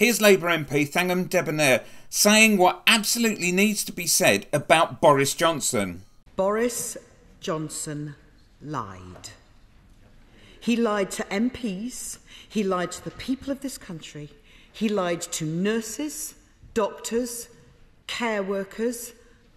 Here's Labour MP Thangnam Debbonaire saying what absolutely needs to be said about Boris Johnson. Boris Johnson lied. He lied to MPs, he lied to the people of this country, he lied to nurses, doctors, care workers,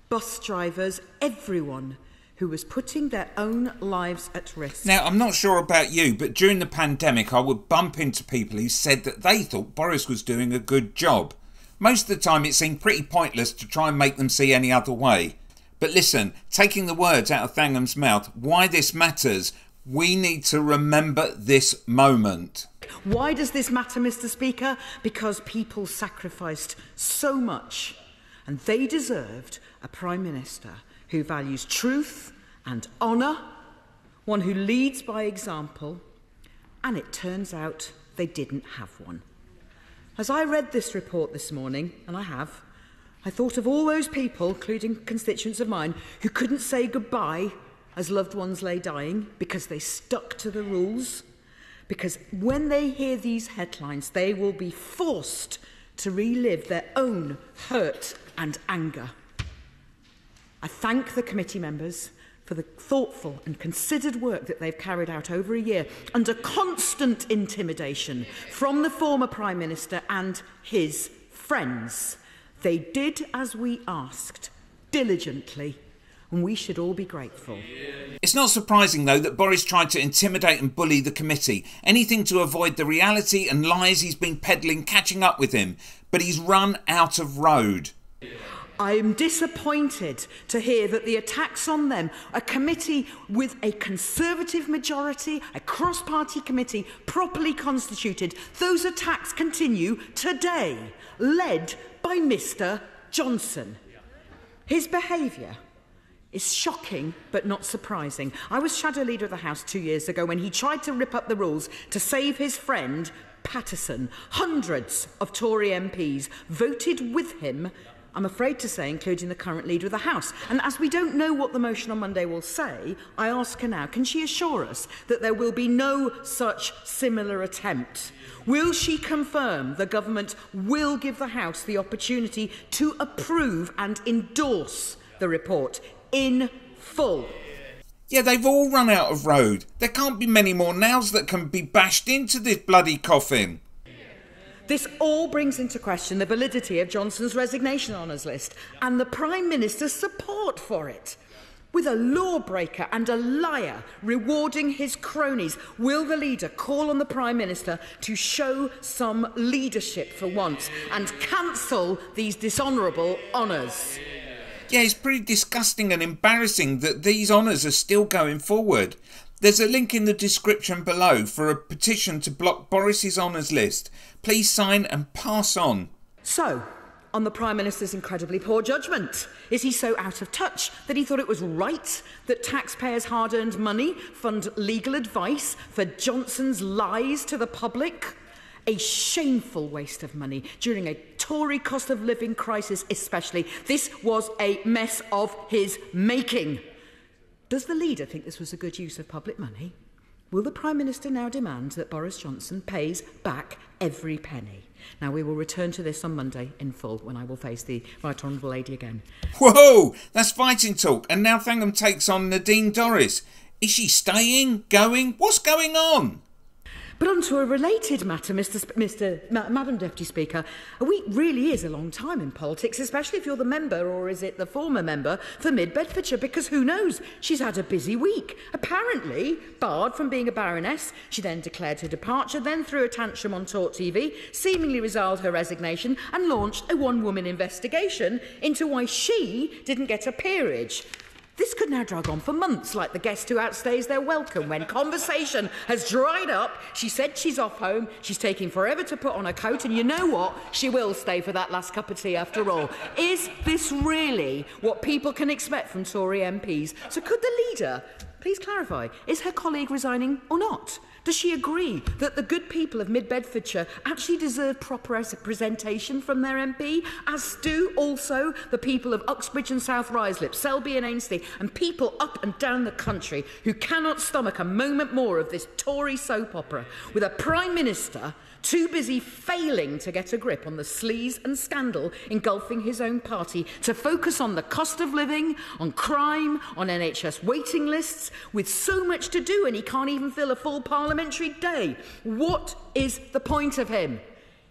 bus drivers, everyone who was putting their own lives at risk. Now, I'm not sure about you, but during the pandemic I would bump into people who said that they thought Boris was doing a good job. Most of the time it seemed pretty pointless to try and make them see any other way. But listen, taking the words out of Thangham's mouth, why this matters, we need to remember this moment. Why does this matter, Mr. Speaker? Because people sacrificed so much, and they deserved a Prime Minister who values truth and honour, one who leads by example, and it turns out they didn't have one. As I read this report this morning, and I thought of all those people, including constituents of mine, who couldn't say goodbye as loved ones lay dying because they stuck to the rules. Because when they hear these headlines, they will be forced to relive their own hurt and anger. I thank the committee members for the thoughtful and considered work that they've carried out over a year under constant intimidation from the former Prime Minister and his friends. They did as we asked, diligently, and we should all be grateful. It's not surprising, though, that Boris tried to intimidate and bully the committee. Anything to avoid the reality and lies he's been peddling catching up with him. But he's run out of road. I am disappointed to hear that the attacks on them, a committee with a Conservative majority, a cross-party committee properly constituted, those attacks continue today, led by Mr. Johnson. His behaviour is shocking but not surprising. I was shadow leader of the House 2 years ago when he tried to rip up the rules to save his friend Patterson. Hundreds of Tory MPs voted with him, I'm afraid to say, including the current leader of the House. And as we don't know what the motion on Monday will say, I ask her now, can she assure us that there will be no such similar attempt? Will she confirm the government will give the House the opportunity to approve and endorse the report in full? Yeah, they've all run out of road. There can't be many more nails that can be bashed into this bloody coffin. This all brings into question the validity of Johnson's resignation honours list and the Prime Minister's support for it. With a lawbreaker and a liar rewarding his cronies, will the leader call on the Prime Minister to show some leadership for once and cancel these dishonourable honours? Yeah, it's pretty disgusting and embarrassing that these honours are still going forward. There's a link in the description below for a petition to block Boris's honours list. Please sign and pass on. So, on the Prime Minister's incredibly poor judgment, is he so out of touch that he thought it was right that taxpayers' hard-earned money fund legal advice for Johnson's lies to the public? A shameful waste of money during a Tory cost of living crisis especially. This was a mess of his making. Does the leader think this was a good use of public money? Will the Prime Minister now demand that Boris Johnson pays back every penny? Now, we will return to this on Monday in full when I will face the Right Honourable Lady again. Whoa, that's fighting talk. And now Thangnam takes on Nadine Dorries. Is she staying? Going? What's going on? But on to a related matter, Madam Deputy Speaker. A week really is a long time in politics, especially if you're the member, or is it the former member, for Mid-Bedfordshire, because who knows, she's had a busy week. Apparently, barred from being a baroness, she then declared her departure, then threw a tantrum on Talk TV, seemingly resiled her resignation, and launched a one-woman investigation into why she didn't get a peerage. This could now drag on for months, like the guest who outstays their welcome. When conversation has dried up, she said she's off home, she's taking forever to put on her coat, and you know what? She will stay for that last cup of tea after all. Is this really what people can expect from Tory MPs? So could the leader Please clarify, is her colleague resigning or not? Does she agree that the good people of Mid-Bedfordshire actually deserve proper representation from their MP, as do also the people of Uxbridge and South Ruislip, Selby and Ainsley, and people up and down the country who cannot stomach a moment more of this Tory soap opera, with a Prime Minister too busy failing to get a grip on the sleaze and scandal engulfing his own party to focus on the cost of living, on crime, on NHS waiting lists, with so much to do and he can't even fill a full parliamentary day. What is the point of him?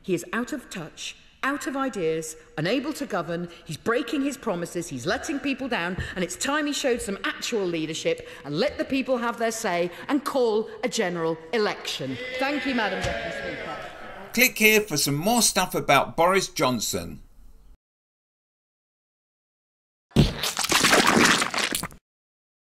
He is out of touch, out of ideas, unable to govern, he's breaking his promises, he's letting people down, and it's time he showed some actual leadership and let the people have their say and call a general election. Thank you, Madam Deputy Speaker. Click here for some more stuff about Boris Johnson.